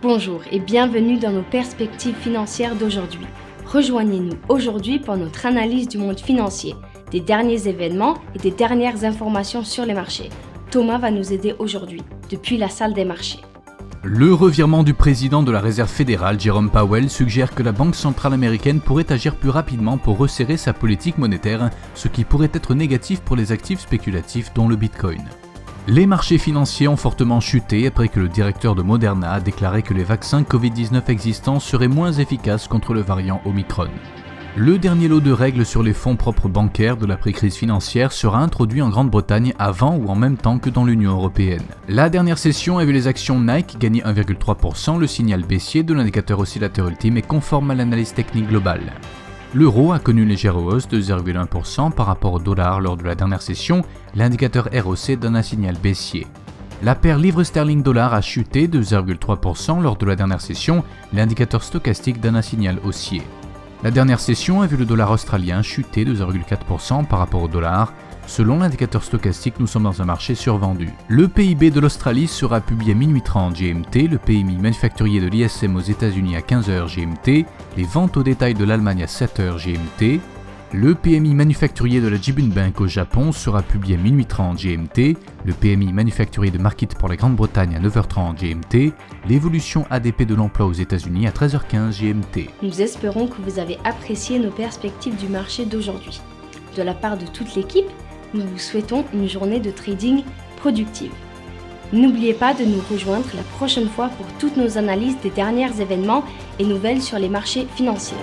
Bonjour et bienvenue dans nos perspectives financières d'aujourd'hui. Rejoignez-nous aujourd'hui pour notre analyse du monde financier, des derniers événements et des dernières informations sur les marchés. Thomas va nous aider aujourd'hui, depuis la salle des marchés. Le revirement du président de la Réserve fédérale, Jerome Powell, suggère que la Banque centrale américaine pourrait agir plus rapidement pour resserrer sa politique monétaire, ce qui pourrait être négatif pour les actifs spéculatifs dont le Bitcoin. Les marchés financiers ont fortement chuté après que le directeur de Moderna a déclaré que les vaccins Covid-19 existants seraient moins efficaces contre le variant Omicron. Le dernier lot de règles sur les fonds propres bancaires de l'après-crise financière sera introduit en Grande-Bretagne avant ou en même temps que dans l'Union européenne. La dernière session a vu les actions Nike gagner 1,3%, le signal baissier de l'indicateur oscillateur ultime est conforme à l'analyse technique globale. L'euro a connu une légère hausse de 0,1% par rapport au dollar lors de la dernière session, l'indicateur ROC donne un signal baissier. La paire livre sterling-dollar a chuté de 0,3% lors de la dernière session, l'indicateur stochastique donne un signal haussier. La dernière session a vu le dollar australien chuter de 0,4% par rapport au dollar. Selon l'indicateur stochastique, nous sommes dans un marché survendu. Le PIB de l'Australie sera publié à minuit 30 GMT, le PMI manufacturier de l'ISM aux États-Unis à 15h GMT, les ventes au détail de l'Allemagne à 7h GMT. Le PMI manufacturier de la Jibun Bank au Japon sera publié à minuit 30 GMT, le PMI manufacturier de Markit pour la Grande-Bretagne à 9h30 GMT, l'évolution ADP de l'emploi aux États-Unis à 13h15 GMT. Nous espérons que vous avez apprécié nos perspectives du marché d'aujourd'hui. De la part de toute l'équipe, nous vous souhaitons une journée de trading productive. N'oubliez pas de nous rejoindre la prochaine fois pour toutes nos analyses des derniers événements et nouvelles sur les marchés financiers.